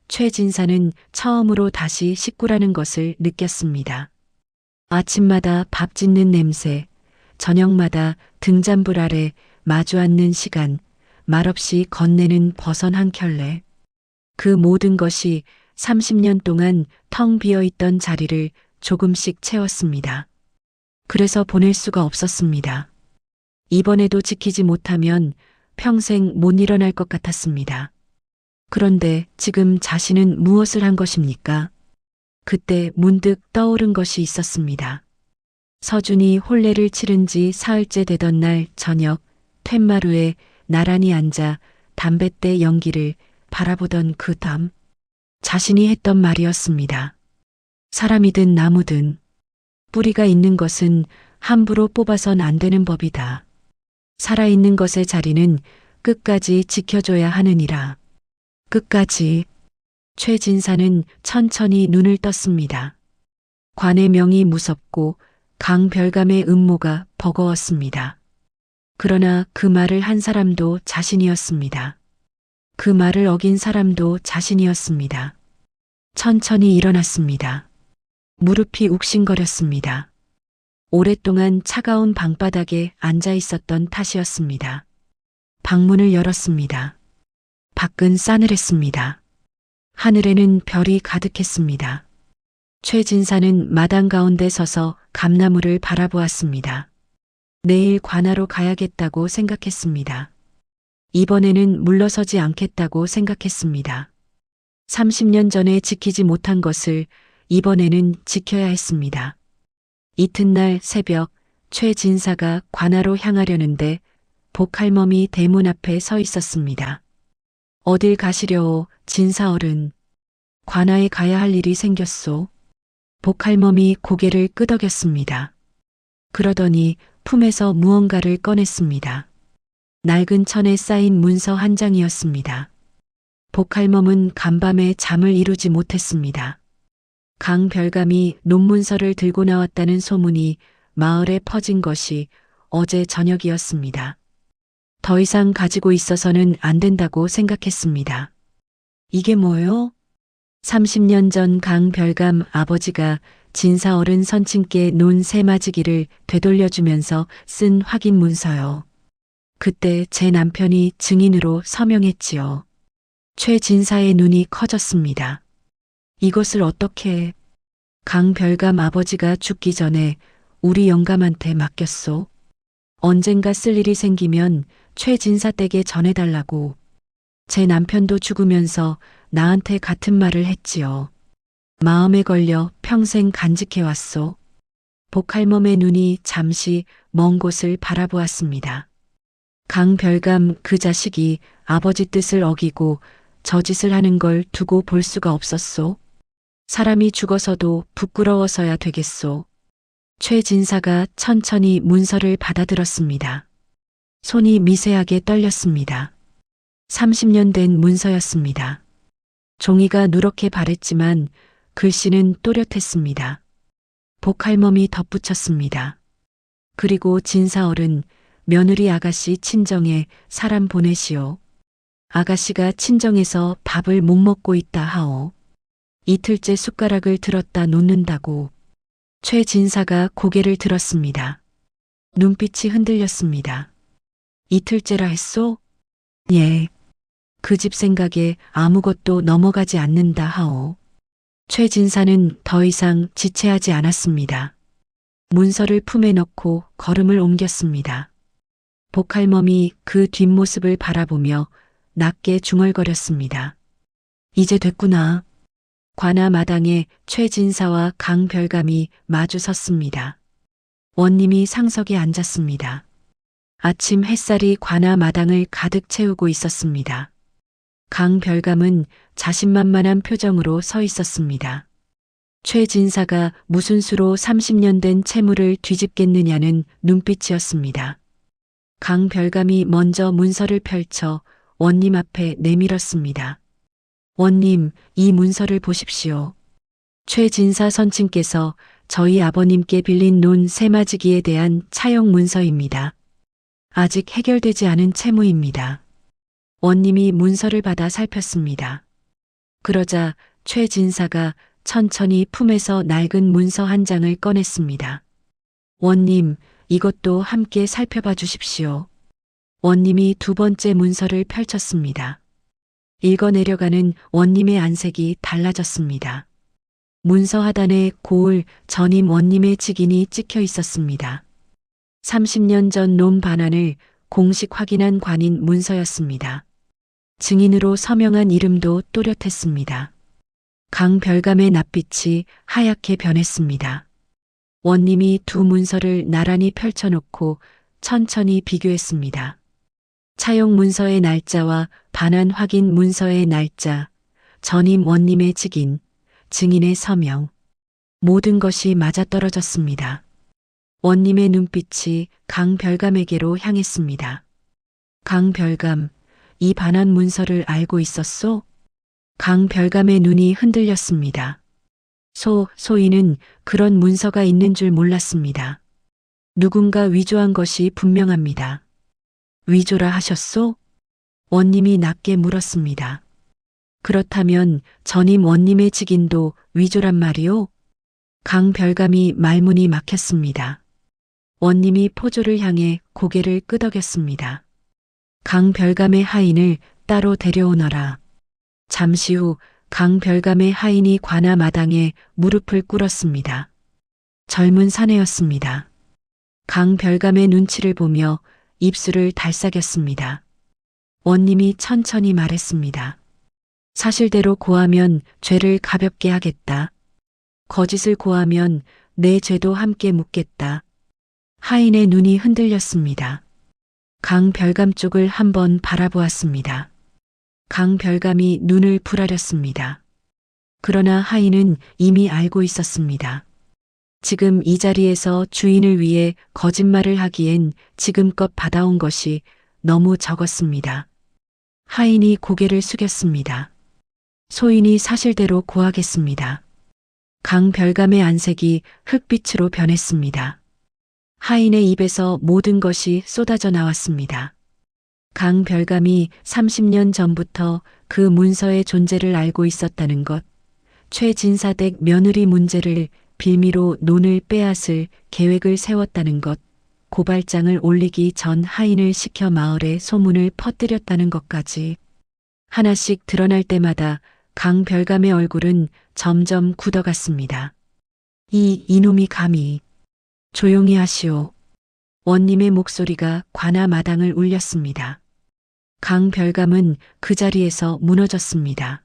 최진사는 처음으로 다시 식구라는 것을 느꼈습니다. 아침마다 밥 짓는 냄새, 저녁마다 등잔불 아래 마주 앉는 시간, 말없이 건네는 버선 한 켤레. 그 모든 것이 30년 동안 텅 비어 있던 자리를 조금씩 채웠습니다. 그래서 보낼 수가 없었습니다. 이번에도 지키지 못하면 평생 못 일어날 것 같았습니다. 그런데 지금 자신은 무엇을 한 것입니까? 그때 문득 떠오른 것이 있었습니다. 서준이 혼례를 치른 지 사흘째 되던 날 저녁 툇마루에 나란히 앉아 담뱃대 연기를 바라보던 그 밤, 자신이 했던 말이었습니다. 사람이든 나무든 뿌리가 있는 것은 함부로 뽑아선 안 되는 법이다. 살아있는 것의 자리는 끝까지 지켜줘야 하느니라. 끝까지. 최진사는 천천히 눈을 떴습니다. 관의 명이 무섭고 강별감의 음모가 버거웠습니다. 그러나 그 말을 한 사람도 자신이었습니다. 그 말을 어긴 사람도 자신이었습니다. 천천히 일어났습니다. 무릎이 욱신거렸습니다. 오랫동안 차가운 방바닥에 앉아 있었던 탓이었습니다. 방문을 열었습니다. 밖은 싸늘했습니다. 하늘에는 별이 가득했습니다. 최진사는 마당 가운데 서서 감나무를 바라보았습니다. 내일 관하로 가야겠다고 생각했습니다. 이번에는 물러서지 않겠다고 생각했습니다. 30년 전에 지키지 못한 것을 이번에는 지켜야 했습니다. 이튿날 새벽 최진사가 관하로 향하려는데 복할멈이 대문 앞에 서 있었습니다. 어딜 가시려오, 진사어른. 관아에 가야 할 일이 생겼소. 복할멈이 고개를 끄덕였습니다. 그러더니 품에서 무언가를 꺼냈습니다. 낡은 천에 쌓인 문서 한 장이었습니다. 복할멈은 간밤에 잠을 이루지 못했습니다. 강별감이 논문서를 들고 나왔다는 소문이 마을에 퍼진 것이 어제 저녁이었습니다. 더 이상 가지고 있어서는 안 된다고 생각했습니다. 이게 뭐요? 30년 전 강별감 아버지가 진사어른 선친께 논 세마지기를 되돌려주면서 쓴 확인 문서요. 그때 제 남편이 증인으로 서명했지요. 최진사의 눈이 커졌습니다. 이것을 어떻게 강별감 아버지가 죽기 전에 우리 영감한테 맡겼소. 언젠가 쓸 일이 생기면 최진사 댁에 전해달라고. 제 남편도 죽으면서 나한테 같은 말을 했지요. 마음에 걸려 평생 간직해왔소. 복할멈의 눈이 잠시 먼 곳을 바라보았습니다. 강별감 그 자식이 아버지 뜻을 어기고 저 짓을 하는 걸 두고 볼 수가 없었소. 사람이 죽어서도 부끄러워서야 되겠소. 최진사가 천천히 문서를 받아들었습니다. 손이 미세하게 떨렸습니다. 30년 된 문서였습니다. 종이가 누렇게 바랬지만 글씨는 또렷했습니다. 복할멈이 덧붙였습니다. 그리고 진사어른, 며느리 아가씨 친정에 사람 보내시오. 아가씨가 친정에서 밥을 못 먹고 있다 하오. 이틀째 숟가락을 들었다 놓는다고. 최진사가 고개를 들었습니다. 눈빛이 흔들렸습니다. 이틀째라 했소? 예. 그 집 생각에 아무것도 넘어가지 않는다 하오. 최진사는 더 이상 지체하지 않았습니다. 문서를 품에 넣고 걸음을 옮겼습니다. 복할멈이 그 뒷모습을 바라보며 낮게 중얼거렸습니다. 이제 됐구나. 관아 마당에 최진사와 강별감이 마주 섰습니다. 원님이 상석에 앉았습니다. 아침 햇살이 관아 마당을 가득 채우고 있었습니다. 강별감은 자신만만한 표정으로 서 있었습니다. 최진사가 무슨 수로 30년 된 채무를 뒤집겠느냐는 눈빛이었습니다. 강별감이 먼저 문서를 펼쳐 원님 앞에 내밀었습니다. 원님, 이 문서를 보십시오. 최진사 선친께서 저희 아버님께 빌린 논 세마지기에 대한 차용 문서입니다. 아직 해결되지 않은 채무입니다. 원님이 문서를 받아 살폈습니다. 그러자 최진사가 천천히 품에서 낡은 문서 한 장을 꺼냈습니다. 원님, 이것도 함께 살펴봐 주십시오. 원님이 두 번째 문서를 펼쳤습니다. 읽어내려가는 원님의 안색이 달라졌습니다. 문서 하단에 고을 전임 원님의 직인이 찍혀 있었습니다. 30년 전 논 반환을 공식 확인한 관인 문서였습니다. 증인으로 서명한 이름도 또렷했습니다. 강별감의 낯빛이 하얗게 변했습니다. 원님이 두 문서를 나란히 펼쳐놓고 천천히 비교했습니다. 차용 문서의 날짜와 반환 확인 문서의 날짜, 전임 원님의 직인, 증인의 서명, 모든 것이 맞아떨어졌습니다. 원님의 눈빛이 강별감에게로 향했습니다. 강별감, 이 반환 문서를 알고 있었소? 강별감의 눈이 흔들렸습니다. 소인은 그런 문서가 있는 줄 몰랐습니다. 누군가 위조한 것이 분명합니다. 위조라 하셨소? 원님이 낮게 물었습니다. 그렇다면 전임 원님의 직인도 위조란 말이오? 강별감이 말문이 막혔습니다. 원님이 포조를 향해 고개를 끄덕였습니다. 강별감의 하인을 따로 데려오너라. 잠시 후 강별감의 하인이 관아 마당에 무릎을 꿇었습니다. 젊은 사내였습니다. 강별감의 눈치를 보며 입술을 달싹였습니다. 원님이 천천히 말했습니다. 사실대로 고하면 죄를 가볍게 하겠다. 거짓을 고하면 내 죄도 함께 묻겠다. 하인의 눈이 흔들렸습니다. 강별감 쪽을 한번 바라보았습니다. 강별감이 눈을 부라렸습니다. 그러나 하인은 이미 알고 있었습니다. 지금 이 자리에서 주인을 위해 거짓말을 하기엔 지금껏 받아온 것이 너무 적었습니다. 하인이 고개를 숙였습니다. 소인이 사실대로 고하겠습니다. 강별감의 안색이 흑빛으로 변했습니다. 하인의 입에서 모든 것이 쏟아져 나왔습니다. 강별감이 30년 전부터 그 문서의 존재를 알고 있었다는 것, 최진사댁 며느리 문제를 빌미로 논을 빼앗을 계획을 세웠다는 것, 고발장을 올리기 전 하인을 시켜 마을에 소문을 퍼뜨렸다는 것까지 하나씩 드러날 때마다 강별감의 얼굴은 점점 굳어갔습니다. 이놈이 감히. 조용히 하시오. 원님의 목소리가 관아 마당을 울렸습니다. 강별감은 그 자리에서 무너졌습니다.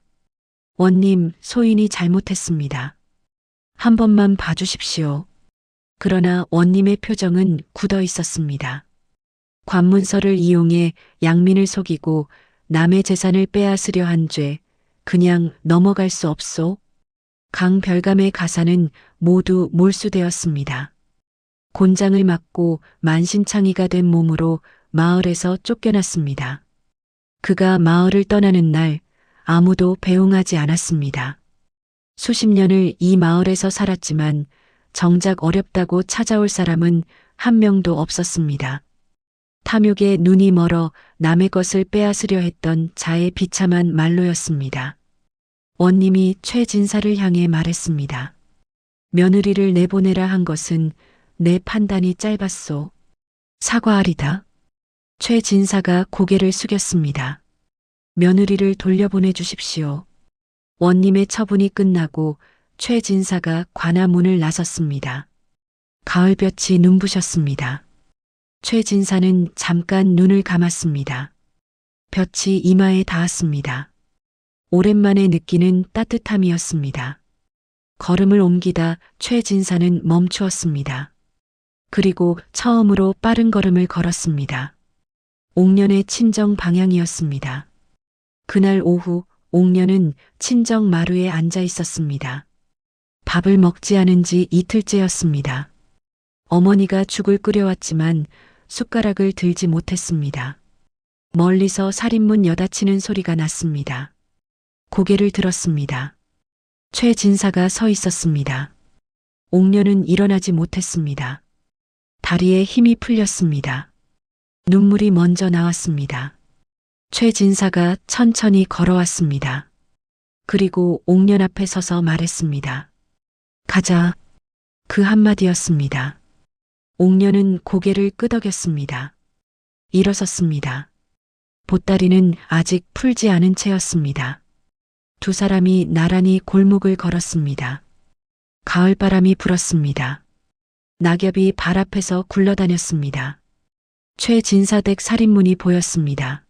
원님, 소인이 잘못했습니다. 한 번만 봐주십시오. 그러나 원님의 표정은 굳어 있었습니다. 관문서를 이용해 양민을 속이고 남의 재산을 빼앗으려 한 죄, 그냥 넘어갈 수 없소? 강별감의 가사는 모두 몰수되었습니다. 곤장을 맞고 만신창이가 된 몸으로 마을에서 쫓겨났습니다. 그가 마을을 떠나는 날 아무도 배웅하지 않았습니다. 수십 년을 이 마을에서 살았지만 정작 어렵다고 찾아올 사람은 한 명도 없었습니다. 탐욕에 눈이 멀어 남의 것을 빼앗으려 했던 자의 비참한 말로였습니다. 원님이 최 진사를 향해 말했습니다. 며느리를 내보내라 한 것은 내 판단이 짧았소. 사과하리다. 최 진사가 고개를 숙였습니다. 며느리를 돌려보내 주십시오. 원님의 처분이 끝나고 최 진사가 관아문을 나섰습니다. 가을볕이 눈부셨습니다. 최 진사는 잠깐 눈을 감았습니다. 볕이 이마에 닿았습니다. 오랜만에 느끼는 따뜻함이었습니다. 걸음을 옮기다 최 진사는 멈추었습니다. 그리고 처음으로 빠른 걸음을 걸었습니다. 옥년의 친정 방향이었습니다. 그날 오후 옥년은 친정 마루에 앉아 있었습니다. 밥을 먹지 않은 지 이틀째였습니다. 어머니가 죽을 끓여왔지만 숟가락을 들지 못했습니다. 멀리서 살인문 여다치는 소리가 났습니다. 고개를 들었습니다. 최 진사가 서 있었습니다. 옥년은 일어나지 못했습니다. 다리에 힘이 풀렸습니다. 눈물이 먼저 나왔습니다. 최 진사가 천천히 걸어왔습니다. 그리고 옥년 앞에 서서 말했습니다. 가자. 그 한마디였습니다. 옥년은 고개를 끄덕였습니다. 일어섰습니다. 보따리는 아직 풀지 않은 채였습니다. 두 사람이 나란히 골목을 걸었습니다. 가을바람이 불었습니다. 낙엽이 발 앞에서 굴러다녔습니다. 최 진사댁 살인문이 보였습니다.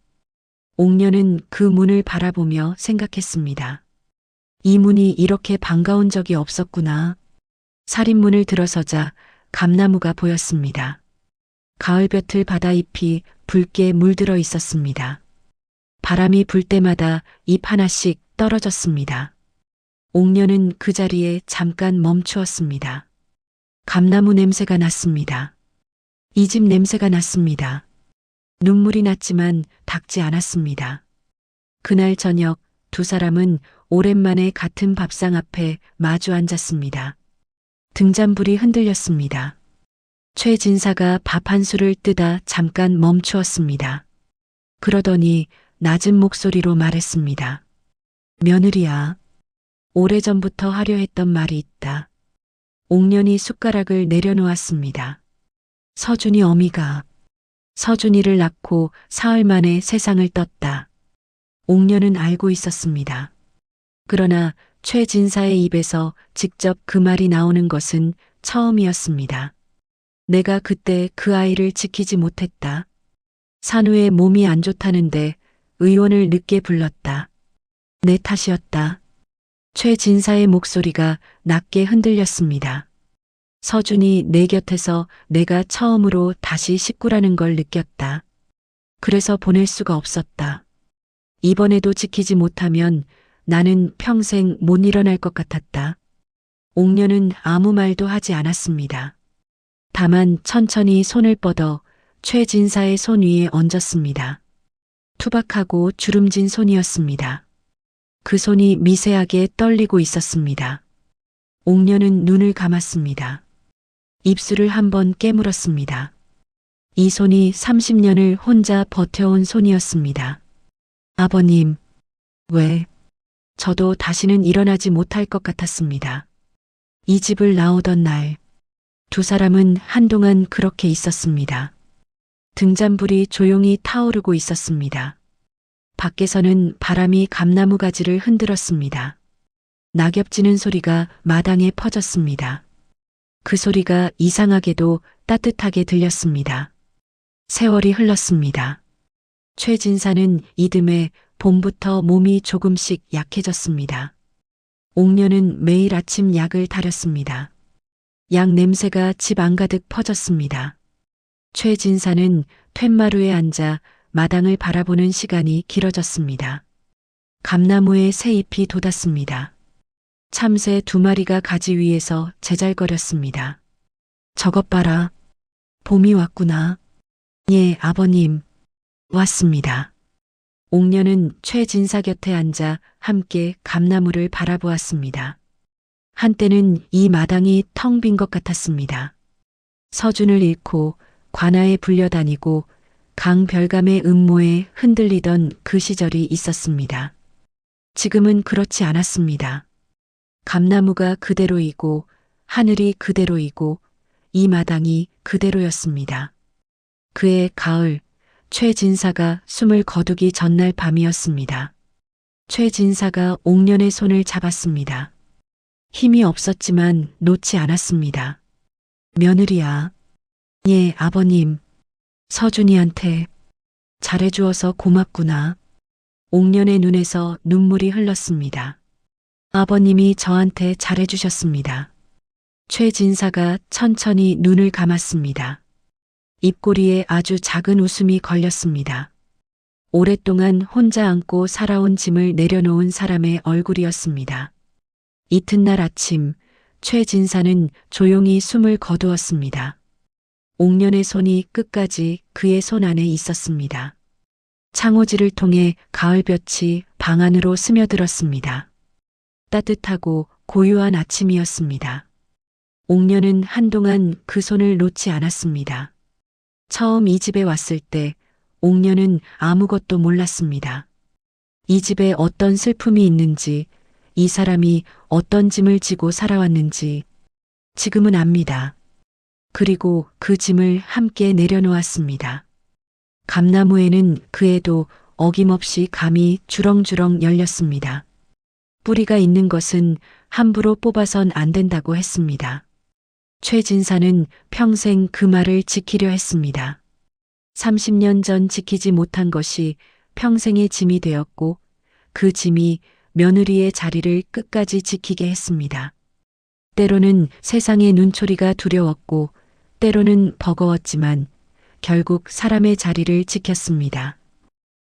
옥년은 그 문을 바라보며 생각했습니다. 이 문이 이렇게 반가운 적이 없었구나. 살인문을 들어서자 감나무가 보였습니다. 가을볕을 받아 잎이 붉게 물들어 있었습니다. 바람이 불 때마다 잎 하나씩 떨어졌습니다. 옥년은 그 자리에 잠깐 멈추었습니다. 감나무 냄새가 났습니다. 이 집 냄새가 났습니다. 눈물이 났지만 닦지 않았습니다. 그날 저녁 두 사람은 오랜만에 같은 밥상 앞에 마주 앉았습니다. 등잔불이 흔들렸습니다. 최 진사가 밥 한 술을 뜨다 잠깐 멈추었습니다. 그러더니 낮은 목소리로 말했습니다. 며느리야, 오래전부터 하려 했던 말이 있다. 옥년이 숟가락을 내려놓았습니다. 서준이 어미가 서준이를 낳고 사흘 만에 세상을 떴다. 옥년은 알고 있었습니다. 그러나 최 진사의 입에서 직접 그 말이 나오는 것은 처음이었습니다. 내가 그때 그 아이를 지키지 못했다. 산후의 몸이 안 좋다는데 의원을 늦게 불렀다. 내 탓이었다. 최 진사의 목소리가 낮게 흔들렸습니다. 서준이 내 곁에서 내가 처음으로 다시 식구라는 걸 느꼈다. 그래서 보낼 수가 없었다. 이번에도 지키지 못하면 나는 평생 못 일어날 것 같았다. 옥년은 아무 말도 하지 않았습니다. 다만 천천히 손을 뻗어 최 진사의 손 위에 얹었습니다. 투박하고 주름진 손이었습니다. 그 손이 미세하게 떨리고 있었습니다. 옥년은 눈을 감았습니다. 입술을 한번 깨물었습니다. 이 손이 30년을 혼자 버텨온 손이었습니다. 아버님, 왜? 저도 다시는 일어나지 못할 것 같았습니다. 이 집을 나오던 날, 두 사람은 한동안 그렇게 있었습니다. 등잔불이 조용히 타오르고 있었습니다. 밖에서는 바람이 감나무 가지를 흔들었습니다. 낙엽 지는 소리가 마당에 퍼졌습니다. 그 소리가 이상하게도 따뜻하게 들렸습니다. 세월이 흘렀습니다. 최 진사는 이듬해 봄부터 몸이 조금씩 약해졌습니다. 옥년은 매일 아침 약을 타렸습니다. 약 냄새가 집 안가득 퍼졌습니다. 최 진사는 툇마루에 앉아 마당을 바라보는 시간이 길어졌습니다. 감나무에 새 잎이 돋았습니다. 참새 두 마리가 가지 위에서 제잘거렸습니다. 저것 봐라. 봄이 왔구나. 예, 아버님. 왔습니다. 옥년은 최 진사 곁에 앉아 함께 감나무를 바라보았습니다. 한때는 이 마당이 텅 빈 것 같았습니다. 서준을 잃고 관아에 불려다니고 강별감의 음모에 흔들리던 그 시절이 있었습니다. 지금은 그렇지 않았습니다. 감나무가 그대로이고 하늘이 그대로이고 이 마당이 그대로였습니다. 그해 가을, 최진사가 숨을 거두기 전날 밤이었습니다. 최진사가 옥년의 손을 잡았습니다. 힘이 없었지만 놓지 않았습니다. 며느리야. 예, 아버님. 서준이한테 잘해주어서 고맙구나. 옥년의 눈에서 눈물이 흘렀습니다. 아버님이 저한테 잘해주셨습니다. 최진사가 천천히 눈을 감았습니다. 입꼬리에 아주 작은 웃음이 걸렸습니다. 오랫동안 혼자 안고 살아온 짐을 내려놓은 사람의 얼굴이었습니다. 이튿날 아침, 최진사는 조용히 숨을 거두었습니다. 옥년의 손이 끝까지 그의 손 안에 있었습니다. 창호지를 통해 가을볕이 방 안으로 스며들었습니다. 따뜻하고 고요한 아침이었습니다. 옥년은 한동안 그 손을 놓지 않았습니다. 처음 이 집에 왔을 때 옥년은 아무것도 몰랐습니다. 이 집에 어떤 슬픔이 있는지, 이 사람이 어떤 짐을 지고 살아왔는지 지금은 압니다. 그리고 그 짐을 함께 내려놓았습니다. 감나무에는 그해도 어김없이 감이 주렁주렁 열렸습니다. 뿌리가 있는 것은 함부로 뽑아선 안 된다고 했습니다. 최진사는 평생 그 말을 지키려 했습니다. 30년 전 지키지 못한 것이 평생의 짐이 되었고 그 짐이 며느리의 자리를 끝까지 지키게 했습니다. 때로는 세상의 눈초리가 두려웠고 때로는 버거웠지만 결국 사람의 자리를 지켰습니다.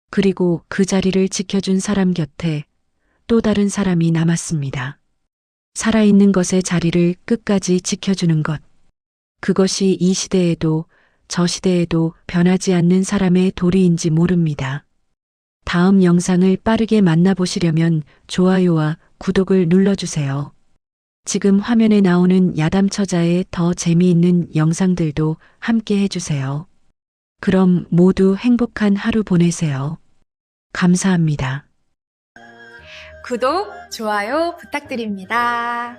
그리고 그 자리를 지켜준 사람 곁에 또 다른 사람이 남았습니다. 살아있는 것의 자리를 끝까지 지켜주는 것. 그것이 이 시대에도 저 시대에도 변하지 않는 사람의 도리인지 모릅니다. 다음 영상을 빠르게 만나보시려면 좋아요와 구독을 눌러주세요. 지금 화면에 나오는 야담처자의 더 재미있는 영상들도 함께 해주세요. 그럼 모두 행복한 하루 보내세요. 감사합니다. 구독, 좋아요 부탁드립니다.